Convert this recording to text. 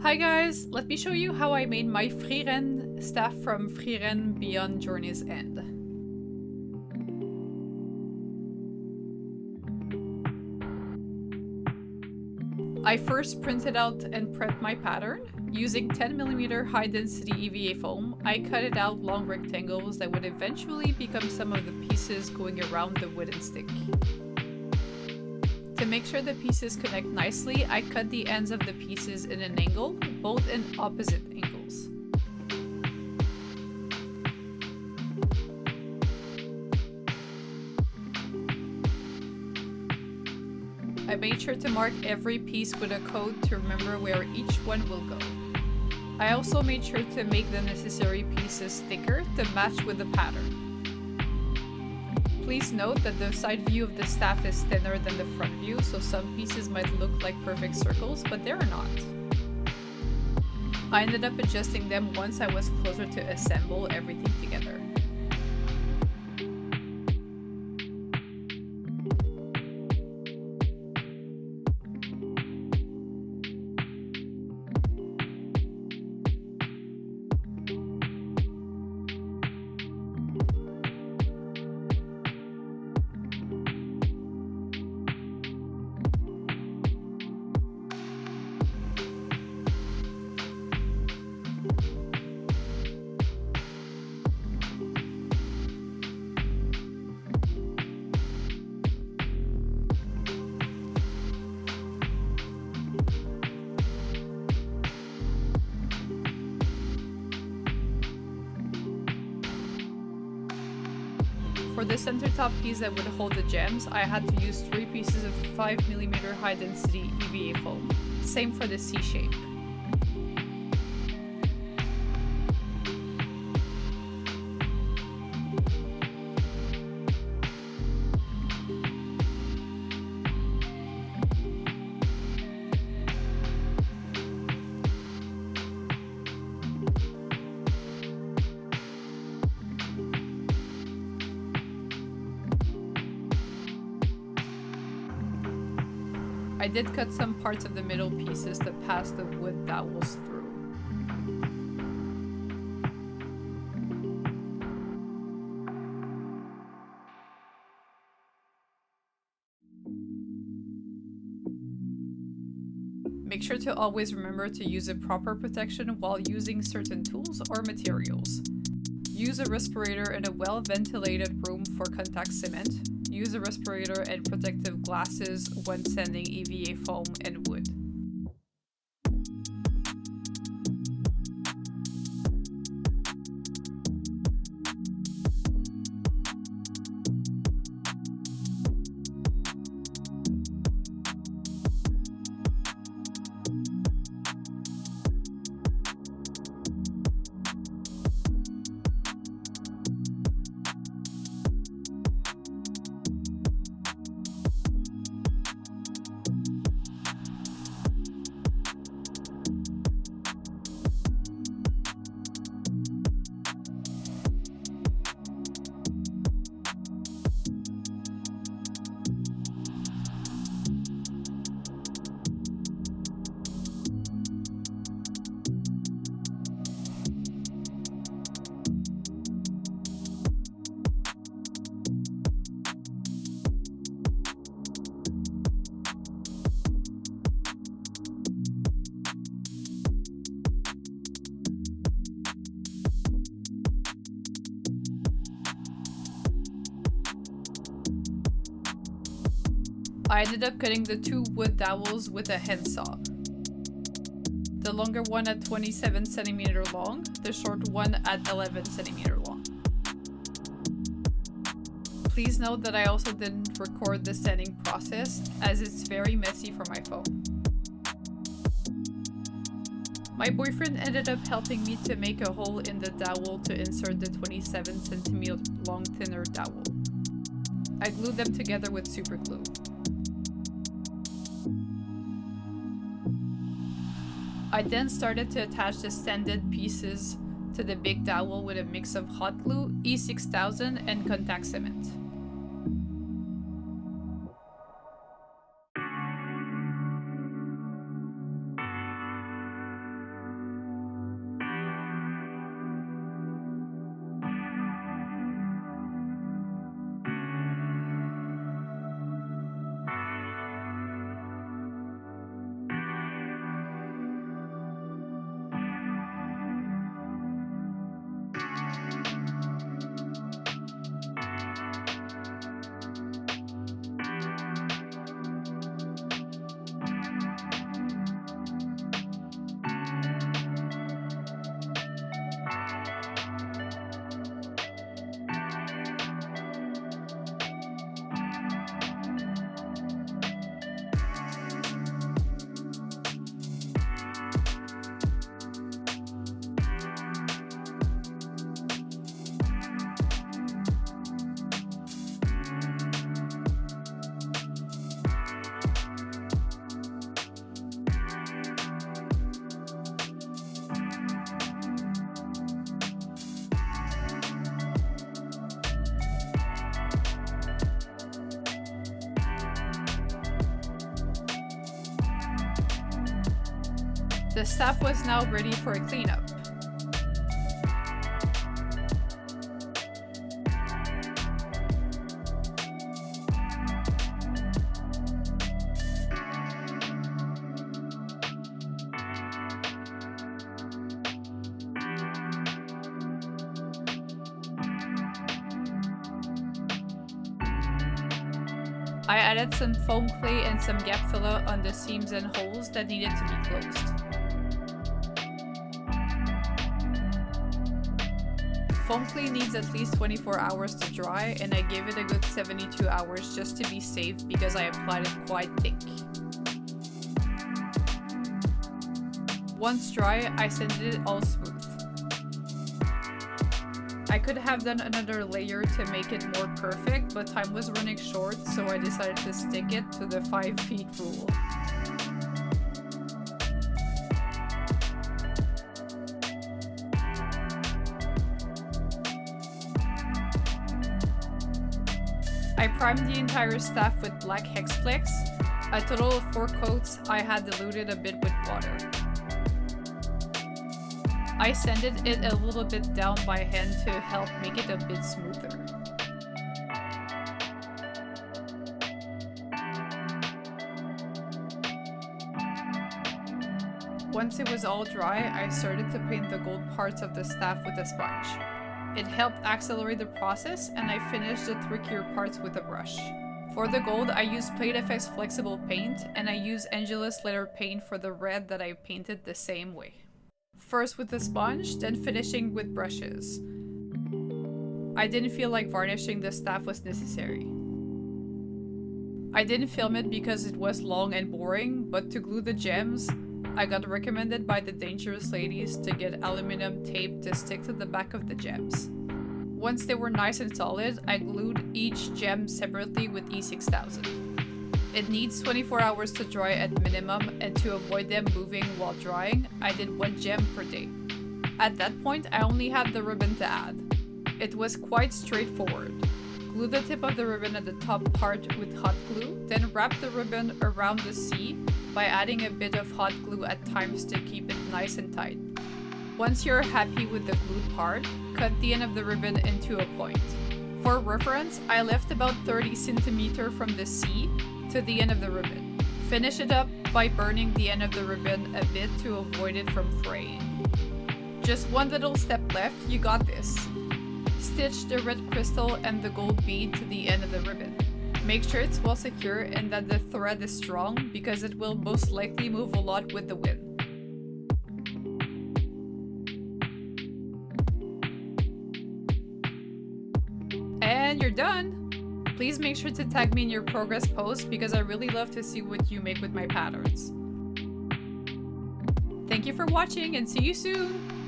Hi guys, let me show you how I made my Frieren staff from Frieren Beyond Journey's End. I first printed out and prepped my pattern. Using 10mm high density EVA foam, I cut it out long rectangles that would eventually become some of the pieces going around the wooden stick. To make sure the pieces connect nicely, I cut the ends of the pieces in an angle, both in opposite angles. I made sure to mark every piece with a code to remember where each one will go. I also made sure to make the necessary pieces thicker to match with the pattern. Please note that the side view of the staff is thinner than the front view, so some pieces might look like perfect circles, but they're not. I ended up adjusting them once I was closer to assemble everything together. For the center top piece that would hold the gems, I had to use 3 pieces of 5mm high density EVA foam. Same for the C shape. I did cut some parts of the middle pieces to pass the wood dowels through. Make sure to always remember to use a proper protection while using certain tools or materials. Use a respirator in a well-ventilated room for contact cement. Use a respirator and protective glasses when sanding EVA foam and wood. I ended up cutting the 2 wood dowels with a handsaw. The longer one at 27cm long, the short one at 11cm long. Please note that I also didn't record the sanding process, as it's very messy for my phone. My boyfriend ended up helping me to make a hole in the dowel to insert the 27cm long thinner dowel. I glued them together with super glue. I then started to attach the sanded pieces to the big dowel with a mix of hot glue, E6000, and contact cement. The staff was now ready for a cleanup. I added some foam clay and some gap filler on the seams and holes that needed to be closed. Foam clay needs at least 24 hours to dry, and I gave it a good 72 hours just to be safe because I applied it quite thick. Once dry, I sanded it all smooth. I could have done another layer to make it more perfect, but time was running short, so I decided to stick it to the 5 feet rule. I primed the entire staff with black Hexflex. A total of 4 coats. I had diluted a bit with water. I sanded it a little bit down by hand to help make it a bit smoother. Once it was all dry, I started to paint the gold parts of the staff with a sponge. It helped accelerate the process, and I finished the trickier parts with a brush. For the gold, I used PlaidFX flexible paint, and I used Angelus letter paint for the red that I painted the same way. First with the sponge, then finishing with brushes. I didn't feel like varnishing the staff was necessary. I didn't film it because it was long and boring, but to glue the gems, I got recommended by the Dangerous Ladies to get aluminum tape to stick to the back of the gems. Once they were nice and solid, I glued each gem separately with E6000. It needs 24 hours to dry at minimum, and to avoid them moving while drying, I did 1 gem per day. At that point, I only had the ribbon to add. It was quite straightforward. Glue the tip of the ribbon at the top part with hot glue, then wrap the ribbon around the C by adding a bit of hot glue at times to keep it nice and tight. Once you're happy with the glued part, cut the end of the ribbon into a point. For reference, I left about 30 cm from the C to the end of the ribbon. Finish it up by burning the end of the ribbon a bit to avoid it from fraying. Just one little step left, you got this. Stitch the red crystal and the gold bead to the end of the ribbon. Make sure it's well secure and that the thread is strong, because it will most likely move a lot with the wind. And you're done! Please make sure to tag me in your progress posts because I really love to see what you make with my patterns. Thank you for watching and see you soon!